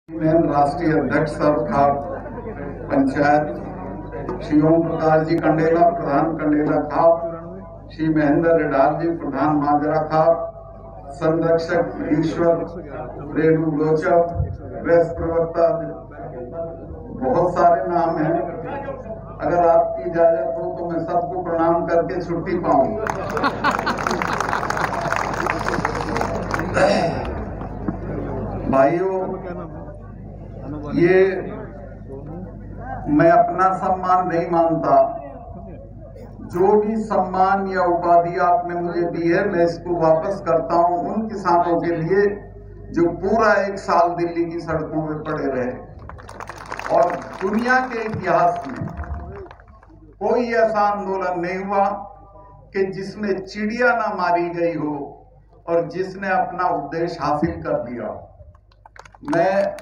राष्ट्रीय अध्यक्ष साहब खाप पंचायत श्री ओम प्रकाश जी कंडेला प्रधान कंडेला खाप, श्री महेंद्र रेडार जी प्रधान माजरा खाप, संरक्षक ईश्वर रेणु लोचक, प्रेस प्रवक्ता, बहुत सारे नाम हैं। अगर आपकी इजाजत हो तो मैं सबको प्रणाम करके छुट्टी पाऊं। भाइयों, ये मैं अपना सम्मान नहीं मानता। जो भी सम्मान या उपाधि आपने मुझे दी है, मैं इसको वापस करता हूं उन किसानों के लिए जो पूरा 1 साल दिल्ली की सड़कों में पड़े रहे। और दुनिया के इतिहास में कोई ऐसा आंदोलन नहीं हुआ कि जिसमें चिड़िया ना मारी गई हो और जिसने अपना उद्देश्य हासिल कर लिया। मैं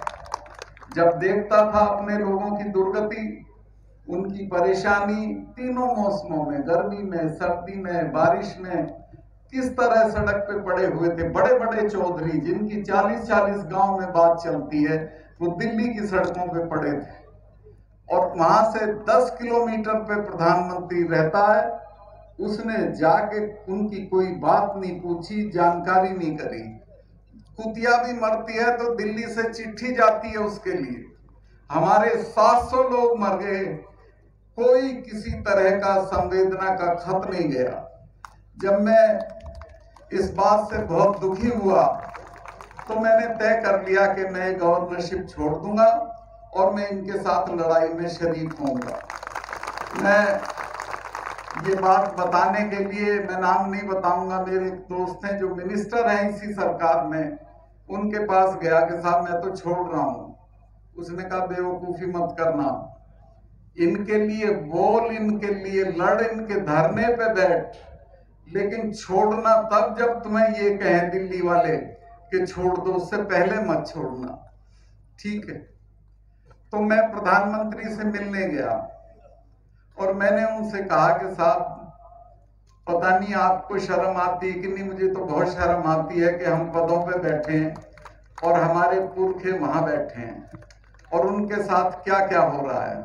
जब देखता था अपने लोगों की दुर्गति, उनकी परेशानी, तीनों मौसमों में, गर्मी में, सर्दी में, बारिश में, किस तरह सड़क पे पड़े हुए थे। बड़े बड़े चौधरी जिनकी 40-40 गांव में बात चलती है, वो दिल्ली की सड़कों पे पड़े थे। और वहां से 10 किलोमीटर पे प्रधानमंत्री रहता है, उसने जाके उनकी कोई बात नहीं पूछी, जानकारी नहीं करी। कुतिया भी मरती है तो दिल्ली से चिट्ठी जाती है उसके लिए। हमारे 700 लोग मर गए, कोई किसी तरह का संवेदना का खत नहीं गया। जब मैं इस बात से बहुत दुखी हुआ तो मैंने तय कर लिया कि मैं गवर्नरशिप छोड़ दूंगा और मैं इनके साथ लड़ाई में शरीक होऊंगा। मैं ये बात बताने के लिए, मैं नाम नहीं बताऊंगा, मेरे दोस्त हैं जो मिनिस्टर हैं इसी सरकार में, उनके पास गया कि साहब मैं तो छोड़ रहा हूं। उसने कहा बेवकूफी मत करना, इनके लिए बोल, इनके लिए लड़, इनके धरने पे बैठ, लेकिन छोड़ना तब जब तुम्हें ये कहें दिल्ली वाले कि छोड़ दो, उससे पहले मत छोड़ना। ठीक है। तो मैं प्रधानमंत्री से मिलने गया और मैंने उनसे कहा कि साहब पता नहीं आपको शर्म आती है कि नहीं, मुझे तो बहुत शर्म आती है कि हम पदों पे बैठे हैं और हमारे पुरखे वहां बैठे हैं और उनके साथ क्या क्या हो रहा है।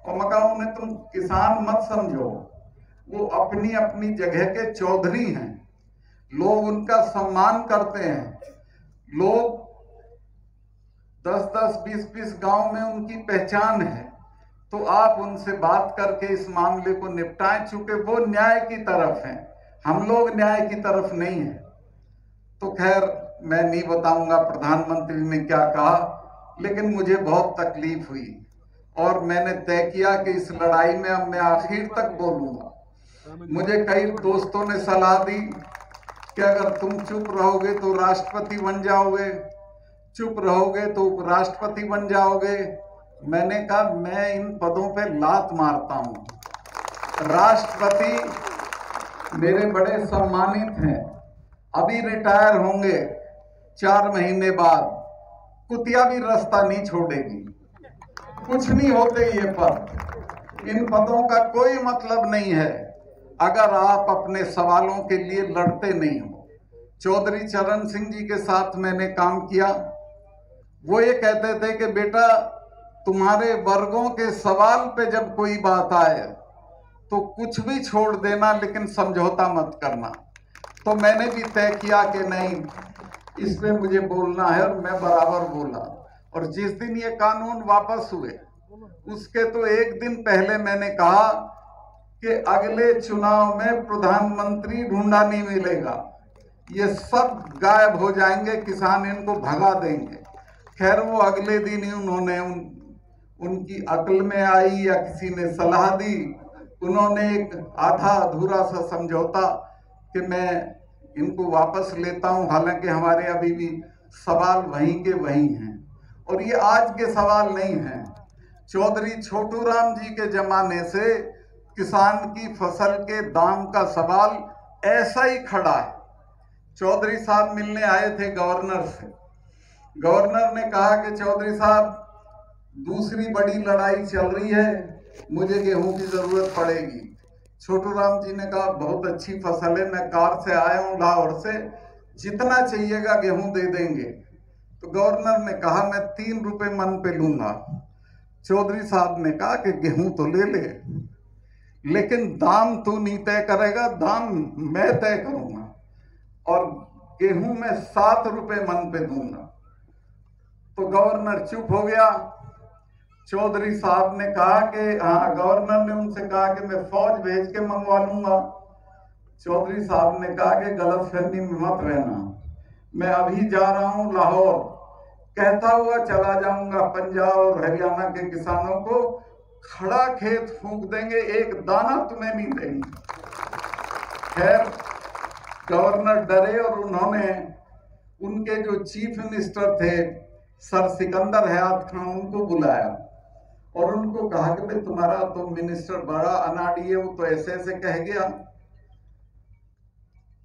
और मैं कहा उन्हें तुम किसान मत समझो, वो अपनी अपनी जगह के चौधरी हैं, लोग उनका सम्मान करते हैं। लोग 10-10, 20-20 गांव में उनकी पहचान है, तो आप उनसे बात करके इस मामले को निपटाएं। चूंकि वो न्याय की तरफ हैं, हम लोग न्याय की तरफ नहीं हैं। तो खैर मैं नहीं बताऊंगा प्रधानमंत्री ने क्या कहा, लेकिन मुझे बहुत तकलीफ हुई और मैंने तय किया कि इस लड़ाई में अब मैं आखिर तक बोलूंगा। मुझे कई दोस्तों ने सलाह दी कि अगर तुम चुप रहोगे तो राष्ट्रपति बन जाओगे, चुप रहोगे तो उपराष्ट्रपति बन जाओगे। मैंने कहा मैं इन पदों पे लात मारता हूं। राष्ट्रपति मेरे बड़े सम्मानित हैं, अभी रिटायर होंगे 4 महीने बाद, कुतिया भी रास्ता नहीं छोड़ेगी। कुछ नहीं होते ये पद, इन पदों का कोई मतलब नहीं है अगर आप अपने सवालों के लिए लड़ते नहीं हो। चौधरी चरण सिंह जी के साथ मैंने काम किया। वो ये कहते थे कि बेटा तुम्हारे वर्गों के सवाल पे जब कोई बात आए तो कुछ भी छोड़ देना, लेकिन समझौता मत करना। तो मैंने भी तय किया कि नहीं, इसमें मुझे बोलना है और मैं बराबर बोला। और जिस दिन ये कानून वापस हुए उसके तो 1 दिन पहले मैंने कहा कि अगले चुनाव में प्रधानमंत्री ढूंढा नहीं मिलेगा, ये सब गायब हो जाएंगे, किसान इनको भगा देंगे। खैर वो अगले दिन ही उन्होंने उनकी अक्ल में आई या किसी ने सलाह दी, उन्होंने एक आधा अधूरा सा समझौता कि मैं इनको वापस लेता हूं। हालांकि हमारे अभी भी सवाल वहीं के वहीं हैं और ये आज के सवाल नहीं हैं। चौधरी छोटू राम जी के जमाने से किसान की फसल के दाम का सवाल ऐसा ही खड़ा है। चौधरी साहब मिलने आए थे गवर्नर से। गवर्नर ने कहा कि चौधरी साहब दूसरी बड़ी लड़ाई चल रही है, मुझे गेहूं की जरूरत पड़ेगी। छोटू राम जी ने कहा बहुत अच्छी फसल है, मैं कार से आया हूं लाहौर से, जितना चाहिएगा गेहूं दे देंगे। तो गवर्नर ने कहा मैं 3 रुपए मन पे लूंगा। चौधरी साहब ने कहा कि गेहूं तो ले ले, लेकिन दाम तू नहीं तय करेगा, दाम मैं तय करूंगा और गेहूं में 7 रुपए मन पे दूंगा। तो गवर्नर चुप हो गया। चौधरी साहब ने कहा कि हाँ, गवर्नर ने उनसे कहा कि मैं फौज भेज के मंगवा लूंगा। चौधरी साहब ने कहा कि गलतफहमी में मत रहना, मैं अभी जा रहा हूं लाहौर, कहता हुआ चला जाऊंगा पंजाब और हरियाणा के किसानों को खड़ा खेत फूंक देंगे, एक दाना तुम्हें नहीं देंगे। खैर गवर्नर डरे और उन्होंने उनके जो चीफ मिनिस्टर थे सर सिकंदर हयात खान, उनको बुलाया और उनको कहा कि भाई तुम्हारा तो मिनिस्टर बड़ा अनाड़ी है, वो तो ऐसे ऐसे कह गया।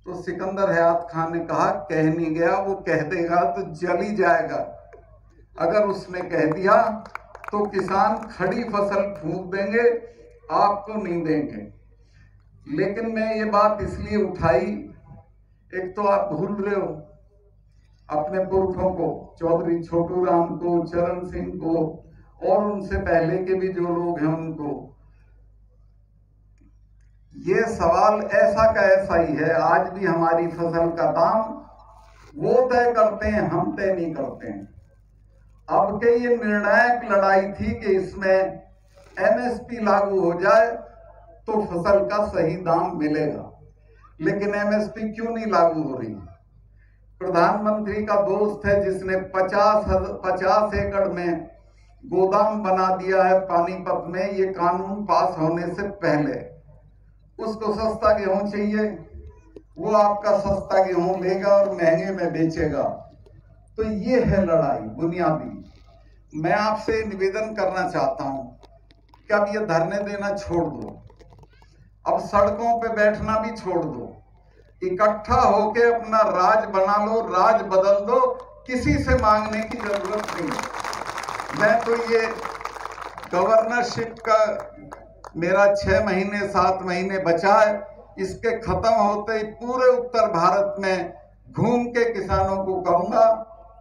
तो सिकंदर हयात खान ने कहा कह नहीं गया, वो कह देगा तो जल ही जाएगा। अगर उसने कह दिया तो किसान खड़ी फसल फूंक देंगे, आपको नहीं देंगे। लेकिन मैं ये बात इसलिए उठाई, एक तो आप भूल रहे हो अपने पुरखों को, चौधरी छोटू राम को, चरण सिंह को और उनसे पहले के भी जो लोग हैं उनको। ये सवाल ऐसा का ऐसा ही है। आज भी हमारी फसल का दाम वो तय करते हैं, हम तय नहीं करते हैं। अब के ये निर्णायक लड़ाई थी कि इसमें एमएसपी लागू हो जाए तो फसल का सही दाम मिलेगा, लेकिन एमएसपी क्यों नहीं लागू हो रही? प्रधानमंत्री का दोस्त है जिसने 50 एकड़ में गोदाम बना दिया है पानीपत में, ये कानून पास होने से पहले। उसको सस्ता गेहूं चाहिए, वो आपका सस्ता गेहूं लेगा और महंगे में बेचेगा। तो ये है लड़ाई बुनियादी। मैं आपसे निवेदन करना चाहता हूं कि अब ये धरने देना छोड़ दो, अब सड़कों पे बैठना भी छोड़ दो, इकट्ठा होके अपना राज बना लो, राज बदल दो, किसी से मांगने की जरूरत नहीं। मैं तो ये गवर्नरशिप का मेरा 6 महीने 7 महीने बचा है, इसके खत्म होते ही पूरे उत्तर भारत में घूम के किसानों को कहूंगा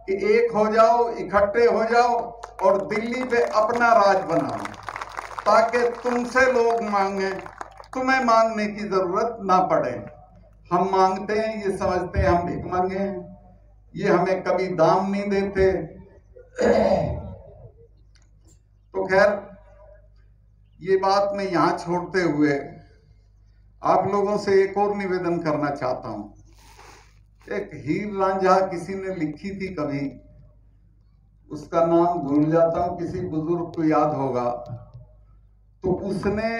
कि एक हो जाओ, इकट्ठे हो जाओ और दिल्ली पे अपना राज बनाओ, ताकि तुमसे लोग मांगे, तुम्हें मांगने की जरूरत ना पड़े। हम मांगते हैं, ये समझते हैं हम भिख मांगे हैं, ये हमें कभी दाम नहीं देते। तो खैर ये बात मैं यहां छोड़ते हुए आप लोगों से एक और निवेदन करना चाहता हूं। एक हीर रांझा किसी ने लिखी थी कभी, उसका नाम भूल जाता हूं, किसी बुजुर्ग को याद होगा। तो उसने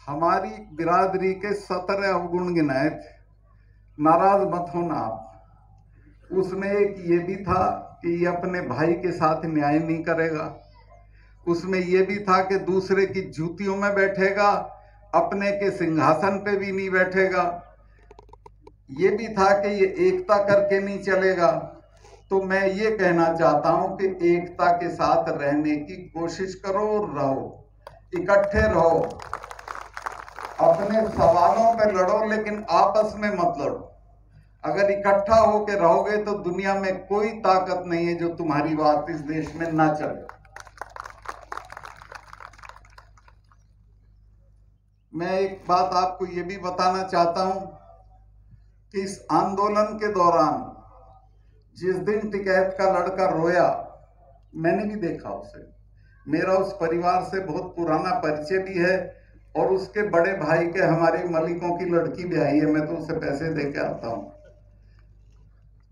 हमारी बिरादरी के 17 अवगुण गिनाए थे, नाराज मत होना आप। उसमें एक ये भी था कि ये अपने भाई के साथ न्याय नहीं करेगा, उसमें ये भी था कि दूसरे की जूतियों में बैठेगा, अपने के सिंहासन पे भी नहीं बैठेगा, ये भी था कि ये एकता करके नहीं चलेगा। तो मैं ये कहना चाहता हूं कि एकता के साथ रहने की कोशिश करो, रहो, इकट्ठे रहो, अपने सवालों पे लड़ो, लेकिन आपस में मत लड़ो। अगर इकट्ठा होकर रहोगे तो दुनिया में कोई ताकत नहीं है जो तुम्हारी बात इस देश में ना चले। मैं एक बात आपको ये भी बताना चाहता हूं कि इस आंदोलन के दौरान जिस दिन टिकैत का लड़का रोया, मैंने भी देखा उसे, मेरा उस परिवार से बहुत पुराना परिचय भी है और उसके बड़े भाई के हमारे मलिकों की लड़की भी आई है, मैं तो उसे पैसे दे के आता हूं।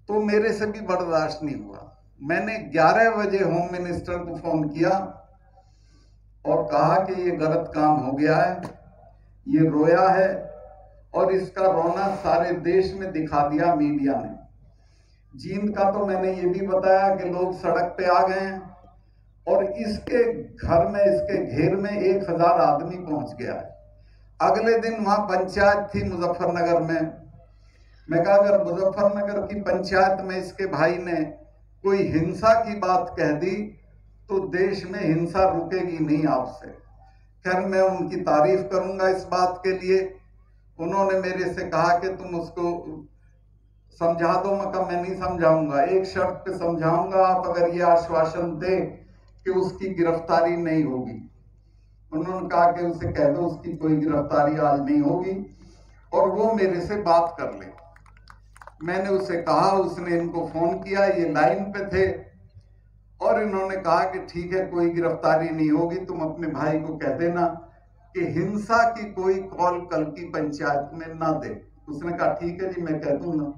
तो मेरे से भी बर्दाश्त नहीं हुआ। मैंने 11 बजे होम मिनिस्टर को फोन किया और कहा कि ये गलत काम हो गया है, ये रोया है और इसका रोना सारे देश में दिखा दिया मीडिया ने। जींद का तो मैंने ये भी बताया कि लोग सड़क पे आ गए हैं और इसके घर में, इसके घेर में 1000 आदमी पहुंच गया है। अगले दिन वहां पंचायत थी मुजफ्फरनगर में। मैं कहा अगर मुजफ्फरनगर की पंचायत में इसके भाई ने कोई हिंसा की बात कह दी तो देश में हिंसा रुकेगी नहीं आपसे। खैर मैं उनकी तारीफ करूंगा इस बात के लिए। उन्होंने मेरे से कहा कि तुम उसको समझा दो। मैं नहीं समझाऊंगा, एक शर्त पे समझाऊंगा, आप अगर ये आश्वासन दे कि उसकी गिरफ्तारी नहीं होगी। उन्होंने कहा कि उसे कह दो उसकी कोई गिरफ्तारी आज नहीं होगी और वो मेरे से बात कर ले। मैंने उसे कहा, उसने इनको फोन किया, ये लाइन पे थे और इन्होंने कहा कि ठीक है कोई गिरफ्तारी नहीं होगी, तुम अपने भाई को कह देना कि हिंसा की कोई कॉल कल की पंचायत में ना दे। उसने कहा ठीक है जी मैं कह दूंगा।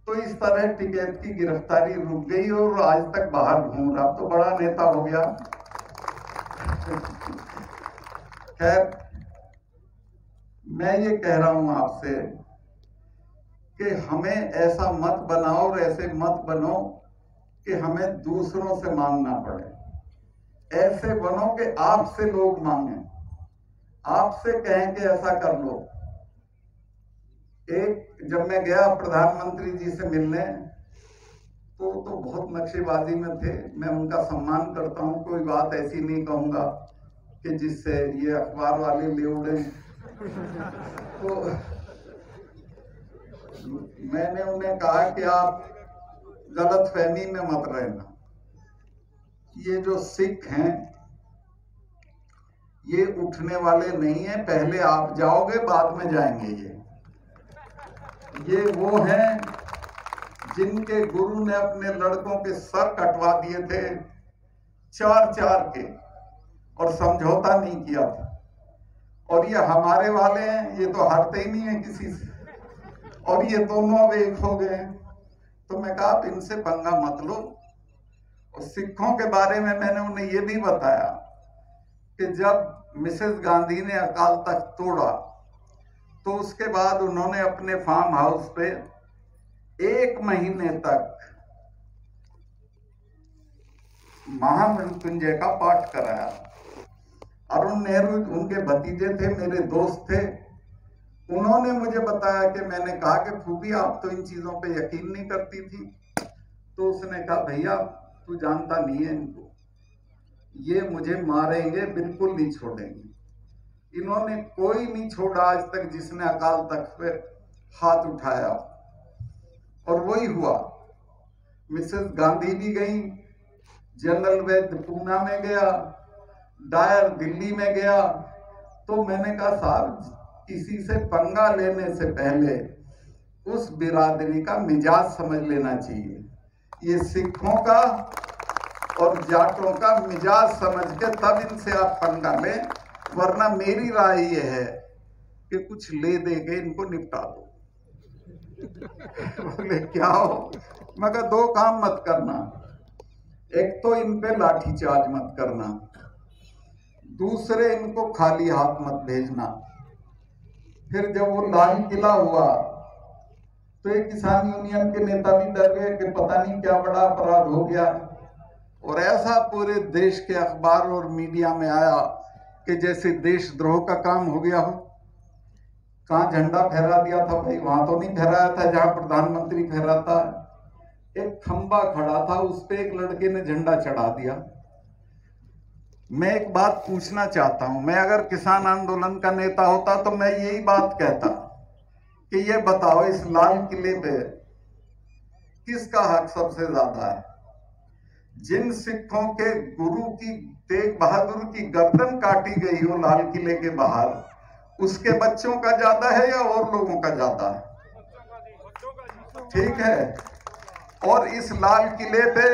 तो इस तरह टिकैत की गिरफ्तारी रुक गई और आज तक बाहर घूम रहा, तो बड़ा नेता हो गया। खैर, मैं ये कह रहा हूं आपसे कि हमें ऐसा मत बनाओ और ऐसे मत बनो कि हमें दूसरों से मांगना पड़े। ऐसे बनो कि आपसे लोग मांगे, आपसे कहें कि ऐसा कर लो। जब मैं गया प्रधानमंत्री जी से मिलने तो बहुत नक्शेबाजी में थे। मैं उनका सम्मान करता हूं, कोई बात ऐसी नहीं कहूंगा कि जिससे ये अखबार वाले ले उड़े। तो मैंने उन्हें कहा कि आप गलतफहमी में मत रहना, ये जो सिख हैं ये उठने वाले नहीं है, पहले आप जाओगे बाद में जाएंगे। ये वो हैं जिनके गुरु ने अपने लड़कों के सर कटवा दिए थे 4-4 के और समझौता नहीं किया था। और ये हमारे वाले हैं, ये तो हारते ही नहीं है किसी से, और ये दोनों अब एक हो गए। तो मैं कहा आप इनसे पंगा मत लो। और सिखों के बारे में मैंने उन्हें ये भी बताया कि जब मिसेस गांधी ने अकाल तख्त तोड़ा तो उसके बाद उन्होंने अपने फार्म हाउस पे 1 महीने तक महामृत्युंजय का पाठ कराया। अरुण नेहरू उनके भतीजे थे, मेरे दोस्त थे। उन्होंने मुझे बताया कि मैंने कहा कि फूफी आप तो इन चीजों पे यकीन नहीं करती थी। तो उसने कहा भैया तू जानता नहीं है इनको, ये मुझे मारेंगे, बिल्कुल नहीं छोड़ेंगे। इन्होंने कोई नहीं छोड़ा आज तक जिसने अकाल तख्त पे हाथ उठाया। और वही हुआ, मिसेस गांधी भी गई, जनरल वैद्य पूना में गया, डायर दिल्ली में गया। तो मैंने कहा साहब किसी से पंगा लेने से पहले उस बिरादरी का मिजाज समझ लेना चाहिए। ये सिखों का और जाटों का मिजाज समझ के तब इनसे आप पंगा लें, वरना मेरी राय ये है कि कुछ ले दे के इनको निपटा दो। बोले क्या हो? मैं कहा 2 काम मत करना, एक तो इन पे लाठीचार्ज मत करना, दूसरे इनको खाली हाथ मत भेजना। फिर जब वो लाल किला हुआ तो एक किसान यूनियन के नेता भी डर गए कि पता नहीं क्या बड़ा अपराध हो गया। और ऐसा पूरे देश के अखबार और मीडिया में आया कि जैसे देशद्रोह का काम हो गया हो। कहां झंडा फहरा दिया था भाई? वहां तो नहीं फहराया था जहां प्रधानमंत्री फहराता है। एक खंबा खड़ा था, उस पे एक लड़के ने झंडा चढ़ा दिया। मैं एक बात पूछना चाहता हूं, मैं अगर किसान आंदोलन का नेता होता तो मैं यही बात कहता कि ये बताओ इस लाल किले पे किसका हक सबसे ज्यादा है? जिन सिखों के गुरु की तेग बहादुर की गर्दन काटी गई हो लाल किले के बाहर, उसके बच्चों का ज्यादा है या और लोगों का ज्यादा है? ठीक है। और इस लाल किले पे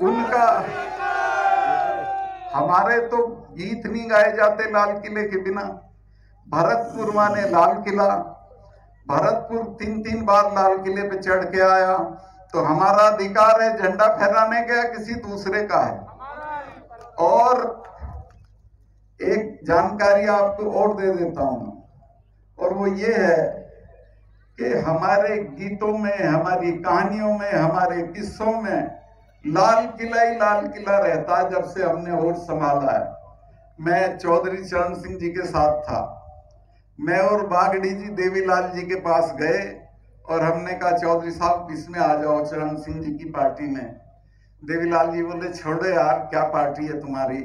उनका, हमारे तो गीत नहीं गाए जाते लाल किले के बिना। भरतपुर माने लाल किला, भरतपुर 3-3 बार लाल किले पे चढ़ के आया, तो हमारा अधिकार है झंडा फहराने का, किसी दूसरे का है? और एक जानकारी आपको और दे देता हूं, और वो ये है कि हमारे गीतों में, हमारी कहानियों में, हमारे किस्सों में लाल किला ही लाल किला रहता है जब से हमने होश संभाला है। मैं चौधरी चरण सिंह जी के साथ था, मैं और बागड़ी जी देवीलाल जी के पास गए और हमने कहा चौधरी साहब इसमें आ जाओ चरण सिंह जी की पार्टी में। देवीलाल जी बोले छोड़ो यार क्या पार्टी है तुम्हारी।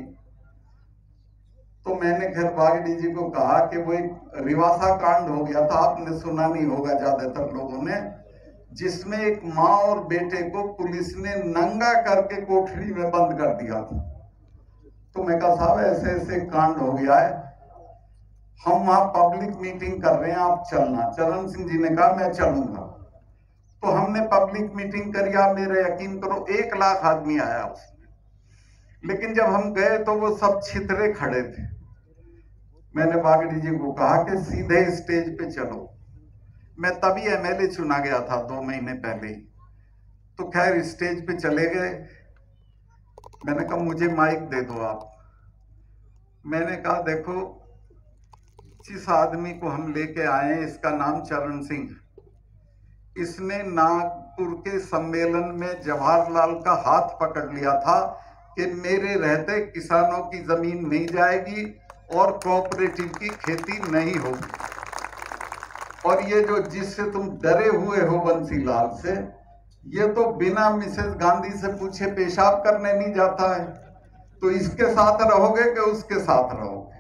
तो मैंने खैर बागड़ी जी को कहा कि वो एक रिवासा कांड हो गया था, आपने सुना नहीं होगा ज्यादातर लोगों ने, जिसमें एक माँ और बेटे को पुलिस ने नंगा करके कोठरी में बंद कर दिया था। तो मैं कहा साहब ऐसे ऐसे कांड हो गया है, हम वहां पब्लिक मीटिंग कर रहे हैं, आप चलना। चरण सिंह जी ने कहा मैं चलूंगा। तो हमने पब्लिक मीटिंग करी, आप मेरे यकीन करो 1 लाख आदमी आया उसमें। लेकिन जब हम गए तो वो सब छितरे खड़े थे। मैंने बागड़ी जी को कहा कि सीधे स्टेज पे चलो। मैं तभी एमएलए चुना गया था 2 महीने पहले ही। तो खैर स्टेज पे चले गए। मैंने कहा मुझे माइक दे दो आप। मैंने कहा देखो जिस आदमी को हम लेके आए हैं इसका नाम चरण सिंह, इसने नागपुर के सम्मेलन में जवाहरलाल का हाथ पकड़ लिया था कि मेरे रहते किसानों की जमीन नहीं जाएगी और कोऑपरेटिव की खेती नहीं होगी। और ये जो जिससे तुम डरे हुए हो बंसीलाल से, ये तो बिना मिसेस गांधी से पूछे पेशाब करने नहीं जाता है। तो इसके साथ रहोगे कि उसके साथ रहोगे?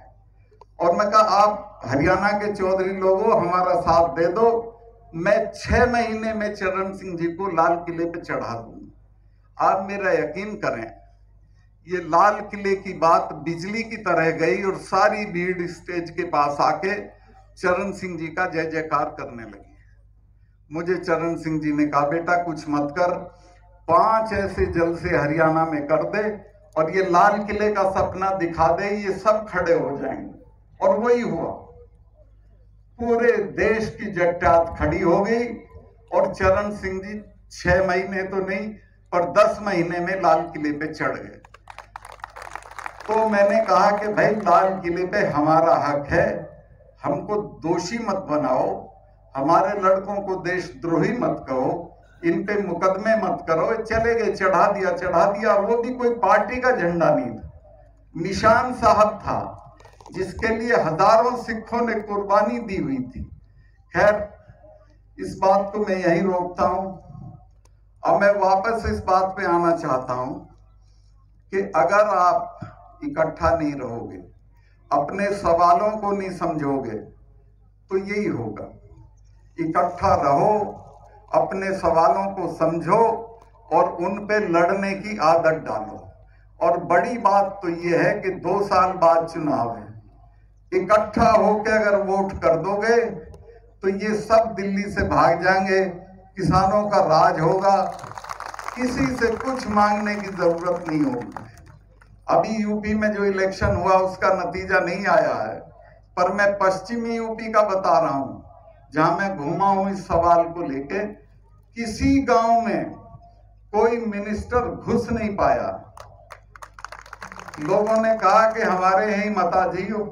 और मैं कहा आप हरियाणा के चौधरी लोगों हमारा साथ दे दो, मैं 6 महीने में चरण सिंह जी को लाल किले पे चढ़ा दूंगा। आप मेरा यकीन करें, ये लाल किले की बात बिजली की तरह गई और सारी भीड़ स्टेज के पास आके चरण सिंह जी का जय जयकार करने लगी। मुझे चरण सिंह जी ने कहा बेटा कुछ मत कर, 5 ऐसे जलसे हरियाणा में कर दे और ये लाल किले का सपना दिखा दे, ये सब खड़े हो जाएंगे। और वही हुआ, पूरे देश की जट्टात खड़ी हो गई और चरण सिंह जी 6 महीने तो नहीं पर 10 महीने में लाल किले पे चढ़ गए। तो मैंने कहा कि भाई लाल किले पे हमारा हक है, हमको दोषी मत बनाओ, हमारे लड़कों को देशद्रोही मत कहो, इन पे मुकदमे मत करो। चले गए, चढ़ा दिया। और वो भी कोई पार्टी का झंडा नहीं था, निशान साहब था जिसके लिए हजारों सिखों ने कुर्बानी दी हुई थी। खैर इस बात को मैं यहीं रोकता हूं। अब मैं वापस इस बात पे आना चाहता हूं कि अगर आप इकट्ठा नहीं रहोगे, अपने सवालों को नहीं समझोगे, तो यही होगा। इकट्ठा रहो, अपने सवालों को समझो और उन पे लड़ने की आदत डालो। और बड़ी बात तो यह है कि 2 साल बाद चुनाव है, इकट्ठा होकर अगर वोट कर दोगे तो ये सब दिल्ली से भाग जाएंगे, किसानों का राज होगा, किसी से कुछ मांगने की जरूरत नहीं होगी। अभी यूपी में जो इलेक्शन हुआ उसका नतीजा नहीं आया है, पर मैं पश्चिमी यूपी का बता रहा हूं, जहां मैं घूमा हूं इस सवाल को लेके। किसी गांव में कोई मिनिस्टर घुस नहीं पाया। लोगों ने कहा कि हमारे यहीं माताजी हो।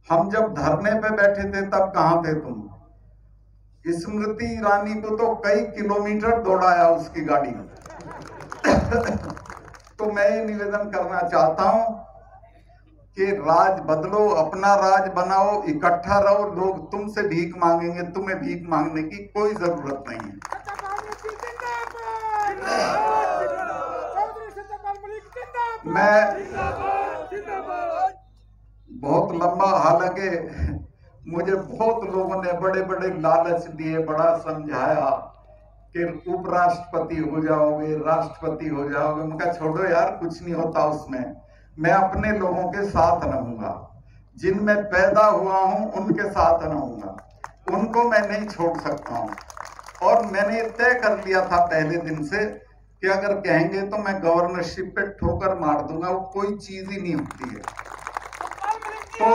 हम जब धरने पे बैठे थे तब कहां थे तुम? स्मृति ईरानी को तो कई किलोमीटर दौड़ाया उसकी गाड़ी में। तो मैं ये निवेदन करना चाहता हूं कि राज बदलो, अपना राज बनाओ, इकट्ठा रहो। लोग तुमसे भीख मांगेंगे, तुम्हें भीख मांगने की कोई जरूरत नहीं है। मैं बहुत लंबा, हालांकि मुझे बहुत लोगों ने बड़े बड़े लालच दिए, बड़ा समझाया कि उपराष्ट्रपति हो जाओगे, राष्ट्रपति हो जाओगे। मैं कहा छोड़ो यार, कुछ नहीं होता उसमें। मैं अपने लोगों के साथ रहूंगा, जिनमें पैदा हुआ हूं उनके साथ रहूंगा, उनको मैं नहीं छोड़ सकता हूं। और मैंने तय कर लिया था पहले दिन से कि अगर कहेंगे तो मैं गवर्नरशिप पे ठोकर मार दूंगा, वो कोई चीज ही नहीं होती है। तो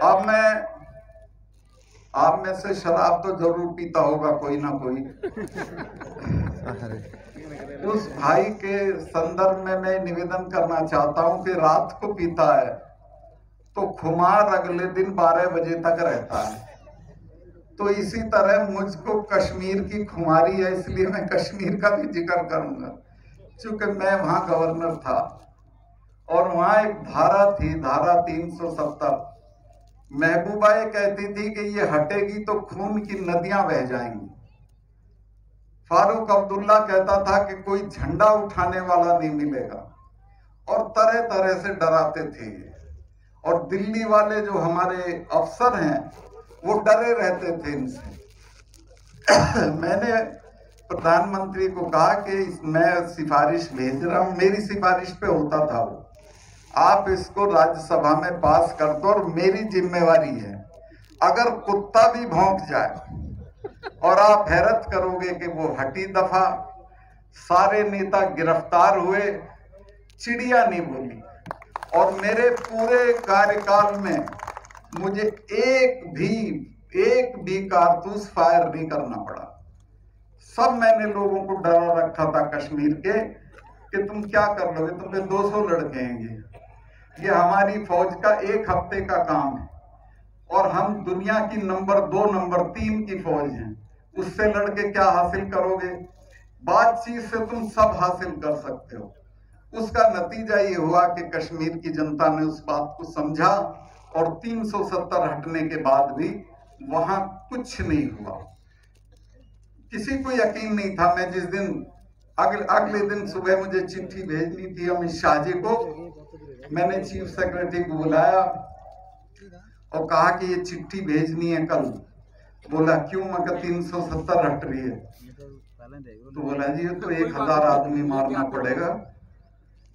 अब मैं, आप में से शराब तो जरूर पीता होगा कोई ना कोई। उस भाई के संदर्भ में मैं निवेदन करना चाहता हूं कि रात को पीता है तो खुमार अगले दिन 12 बजे तक रहता है। तो इसी तरह मुझको कश्मीर की खुमारी है, इसलिए मैं कश्मीर का भी जिक्र करूंगा, क्योंकि मैं वहां गवर्नर था और वहां एक धारा थी, धारा 370। महबूबा ये कहती थी कि ये हटेगी तो खून की नदियां बह जाएंगी। फारूक अब्दुल्ला कहता था कि कोई झंडा उठाने वाला नहीं मिलेगा, और तरह तरह से डराते थे। और दिल्ली वाले जो हमारे अफसर हैं वो डरे रहते थे इनसे। मैंने प्रधानमंत्री को कहा कि मैं सिफारिश भेज रहा हूं, मेरी सिफारिश पे होता था वो, आप इसको राज्यसभा में पास कर दो और मेरी जिम्मेवारी है। अगर कुत्ता भी भौंक जाए और आप हैरत करोगे कि वो हटी दफा, सारे नेता गिरफ्तार हुए, चिड़िया नहीं बोली। और मेरे पूरे कार्यकाल में मुझे एक भी कारतूस फायर नहीं करना पड़ा। सब मैंने लोगों को डरा रखा था कश्मीर के कि तुम क्या कर लोगे, तुम पे 200 लड़के हैं, ये हमारी फौज का एक हफ्ते का काम है, और हम दुनिया की नंबर 2 नंबर 3 की फौज हैं, उससे लड़के क्या हासिल करोगे? बातचीत से तुम सब हासिल कर सकते हो। उसका नतीजा ये हुआ कि कश्मीर की जनता ने उस बात को समझा, और 370 हटने के बाद भी वहां कुछ नहीं हुआ। किसी को यकीन नहीं था। मैं जिस दिन अगले दिन सुबह मुझे चिट्ठी भेजनी थी अमित शाह जी को, मैंने चीफ सेक्रेटरी को बुलाया और कहा कि ये चिट्ठी भेजनी है कल। बोला क्यों? मैं 370 हट रही है। तो बोला जी ये तो 1000 आदमी मारना पड़ेगा।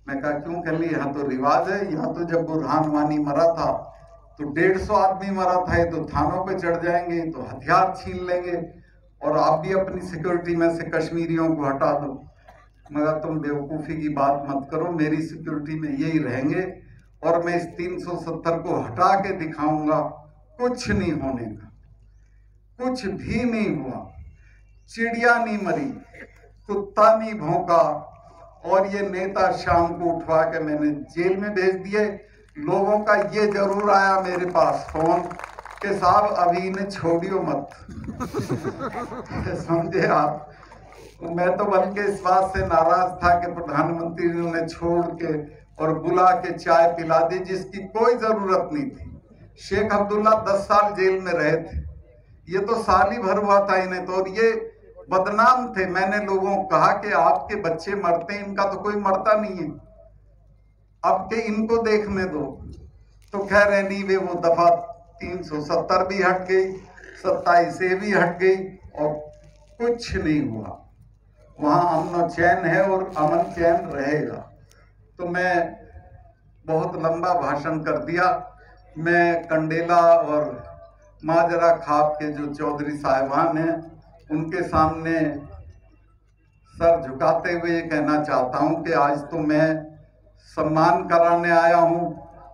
मैं कहा क्यों? कह ली यहाँ तो रिवाज है, यहाँ तो जब बुरहान वानी मरा था तो 150 आदमी मरा था, ये तो थानों पे चढ़ जाएंगे, तो हथियार छीन लेंगे, और आप भी अपनी सिक्योरिटी में से कश्मीरियों को हटा दो। मगर तुम बेवकूफ़ी की बात मत करो, मेरी सिक्योरिटी में यही रहेंगे, और मैं इस 370 को हटा के दिखाऊंगा। कुछ नहीं होने का, कुछ भी नहीं हुआ। चिड़िया नहीं मरी, कुत्ता नहीं भौंका, और ये नेता शाम को उठवा के मैंने जेल में भेज दिए। लोगों का ये जरूर आया मेरे पास फोन कि साहब अभी इन्हें छोड़ियो मत। समझे आप? मैं तो बल्कि इस बात से नाराज था कि प्रधानमंत्री ने उन्हें छोड़ के और बुला के चाय पिला दी, जिसकी कोई जरूरत नहीं थी। शेख अब्दुल्ला 10 साल जेल में रहे थे, ये तो साल ही भर हुआ था इन्हें तो, और ये बदनाम थे। मैंने लोगों को कहा कि आपके बच्चे मरते हैं, इनका तो कोई मरता नहीं है, अब के इनको देखने दो। तो खैर नहीं वे वो दफा 370 भी हट गई, 27 से भी हट गई, और कुछ नहीं हुआ। वहां अमन चैन है और अमन चैन रहेगा। तो मैं बहुत लंबा भाषण कर दिया। मैं कंडेला और माजरा खाप के जो चौधरी साहिबान हैं उनके सामने सर झुकाते हुए कहना चाहता हूं कि आज तो मैं सम्मान कराने आया हूं,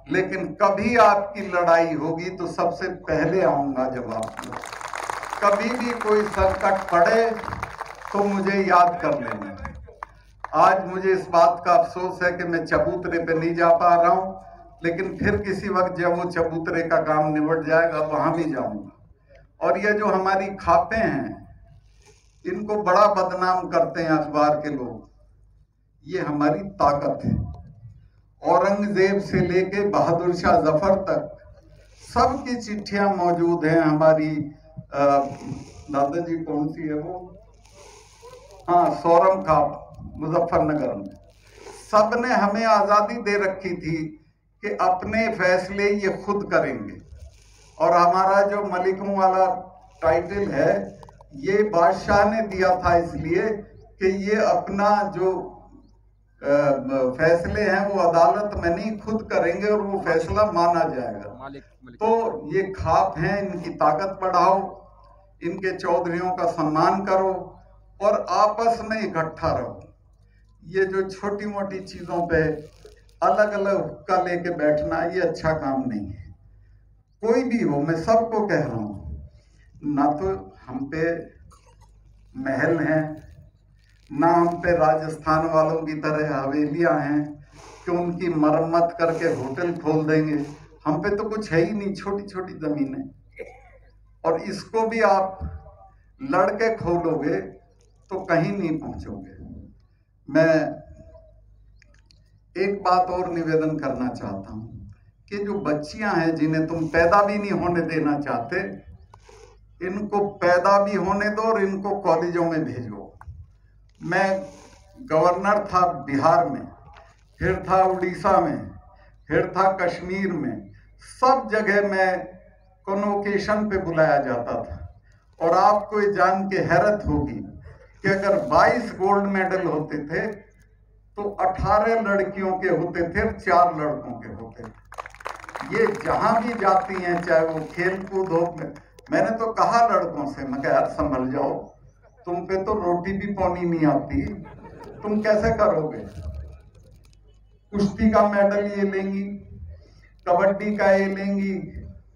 लेकिन कभी आपकी लड़ाई होगी तो सबसे पहले आऊंगा। जब आप कभी भी कोई संकट पड़े तो मुझे याद कर लेना। आज मुझे इस बात का अफसोस है कि मैं चबूतरे पे नहीं जा पा रहा हूं, लेकिन फिर किसी वक्त जब वो चबूतरे का काम निबट जाएगा वहां भी जाऊंगा। और ये जो हमारी खापें हैं इनको बड़ा बदनाम करते हैं अखबार के लोग, ये हमारी ताकत है। औरंगजेब से लेके बहादुर शाह जफर तक सबकी चिट्ठियां मौजूद हैं हमारी। दादाजी कौन सी है वो, हाँ सौरम खाप मुजफ्फरनगर में, सब ने हमें आजादी दे रखी थी कि अपने फैसले ये खुद करेंगे। और हमारा जो मलिकों वाला टाइटल है ये बादशाह ने दिया था, इसलिए कि ये अपना जो फैसले हैं वो अदालत में नहीं खुद करेंगे और वो फैसला माना जाएगा। तो ये खाप हैं, इनकी ताकत बढ़ाओ, इनके चौधरियों का सम्मान करो और आपस में इकट्ठा रहो। ये जो छोटी मोटी चीजों पे अलग अलग हुक्का लेके बैठना ये अच्छा काम नहीं है। कोई भी हो, मैं सबको कह रहा हूं, ना तो हम पे महल हैं, ना हम पे राजस्थान वालों की तरह हवेलियां हैं कि उनकी मरम्मत करके होटल खोल देंगे। हम पे तो कुछ है ही नहीं, छोटी छोटी जमीनें, और इसको भी आप लड़के खोलोगे तो कहीं नहीं पहुंचोगे। मैं एक बात और निवेदन करना चाहता हूं कि जो बच्चियां हैं जिन्हें तुम पैदा भी नहीं होने देना चाहते, इनको पैदा भी होने दो और इनको कॉलेजों में भेजो। मैं गवर्नर था बिहार में, फिर था उड़ीसा में, फिर था कश्मीर में, सब जगह मैं कन्वोकेशन पे बुलाया जाता था। और आपको ये जान के हैरत होगी कि अगर 22 गोल्ड मेडल होते थे तो 18 लड़कियों के होते थे और 4 लड़कों के होते थे। ये जहां भी जाती हैं, चाहे वो खेल कूद हो, मैंने तो कहा लड़कों से, मैं कहा यार संभल जाओ, तुम पे तो रोटी भी पानी नहीं आती, तुम कैसे करोगे? कुश्ती का मेडल ये लेंगी, कबड्डी का ये लेंगी,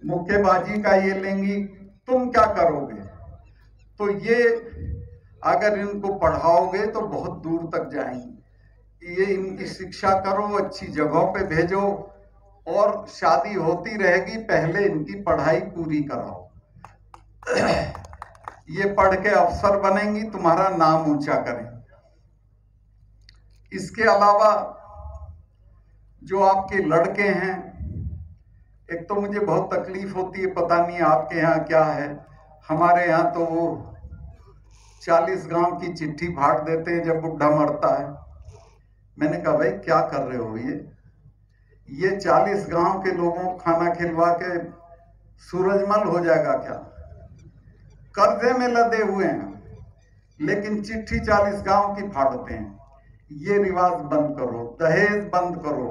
मुक्केबाजी का ये लेंगी, तुम क्या करोगे? तो ये अगर इनको पढ़ाओगे तो बहुत दूर तक जाएंगी। ये इनकी शिक्षा करो, अच्छी जगहों पे भेजो, और शादी होती रहेगी, पहले इनकी पढ़ाई पूरी कराओ। ये पढ़ के अफसर बनेंगी, तुम्हारा नाम ऊंचा करें। इसके अलावा जो आपके लड़के हैं, एक तो मुझे बहुत तकलीफ होती है, पता नहीं आपके यहाँ क्या है, हमारे यहाँ तो वो 40 गांव की चिट्ठी फाड़ देते हैं जब बुढ़ा मरता है। मैंने कहा भाई क्या कर रहे हो? ये 40 गांव के लोगों को खाना खिलवा के सूरजमल हो जाएगा क्या? कर्जे में लदे हुए हैं, लेकिन चिट्ठी 40 गांव की फाड़ते हैं। ये रिवाज बंद करो, दहेज बंद करो,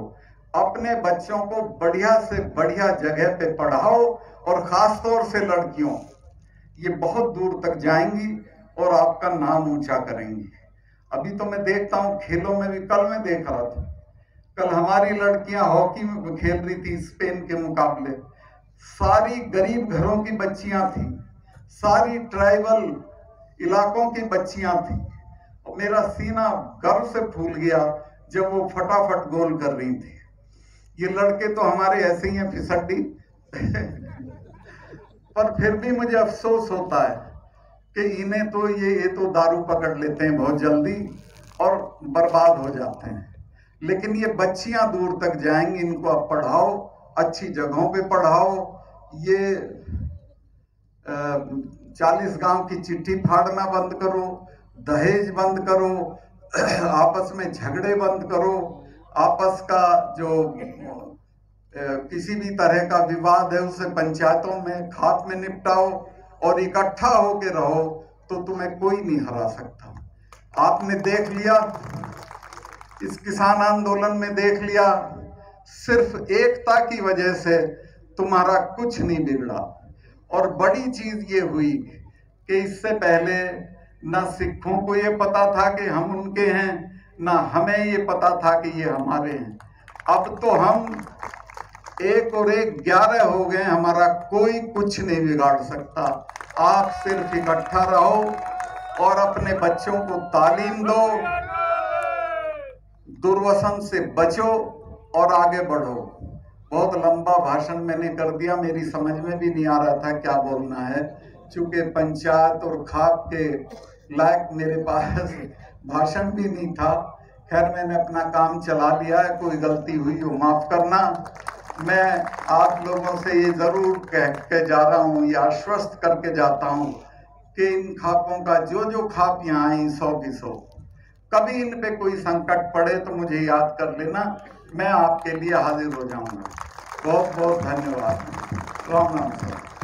अपने बच्चों को बढ़िया से बढ़िया जगह पे पढ़ाओ, और खास तौर से लड़कियों, ये बहुत दूर तक जाएंगी और आपका नाम ऊंचा करेंगी। अभी तो मैं देखता हूँ खेलों में भी, कल मैं देख रहा था, कल हमारी लड़कियां हॉकी में खेल रही थी स्पेन के मुकाबले, सारी गरीब घरों की बच्चियां थी, सारी ट्राइबल इलाकों की बच्चियां थी, और मेरा सीना गर्व से फूल गया जब वो फटाफट गोल कर रही थी। ये लड़के तो हमारे ऐसे ही हैं फिसड्डी पर फिर भी मुझे अफसोस होता है कि इन्हें तो ये तो दारू पकड़ लेते हैं बहुत जल्दी और बर्बाद हो जाते हैं। लेकिन ये बच्चियां दूर तक जाएंगी, इनको आप पढ़ाओ, अच्छी जगहों पे पढ़ाओ। ये 40 गांव की चिट्ठी फाड़ना बंद करो, दहेज बंद करो, आपस में झगड़े बंद करो, आपस का जो किसी भी तरह का विवाद है उसे पंचायतों में खाप में निपटाओ, और इकट्ठा होके रहो तो तुम्हें कोई नहीं हरा सकता। आपने देख लिया, इस किसान आंदोलन में देख लिया, सिर्फ एकता की वजह से तुम्हारा कुछ नहीं बिगड़ा। और बड़ी चीज ये हुई कि इससे पहले ना सिखों को ये पता था कि हम उनके हैं, ना हमें ये पता था कि ये हमारे हैं। अब तो हम 1 और 1 11 हो गए, हमारा कोई कुछ नहीं बिगाड़ सकता। आप सिर्फ इकट्ठा रहो और अपने बच्चों को तालीम दो, दुर्व्यसन से बचो और आगे बढ़ो। बहुत लंबा भाषण मैंने कर दिया, मेरी समझ में भी नहीं आ रहा था क्या बोलना है, चूंकि पंचायत और खाप के लायक मेरे पास भाषण भी नहीं था। खैर मैंने अपना काम चला लिया है, कोई गलती हुई हो माफ करना। मैं आप लोगों से ये जरूर कह के जा रहा हूँ, ये आश्वस्त करके जाता हूँ कि इन खापों का जो खाप यहाँ आई 100 कभी इन पे कोई संकट पड़े तो मुझे याद कर लेना, मैं आपके लिए हाजिर हो जाऊंगा। बहुत बहुत धन्यवाद। राम राम सर।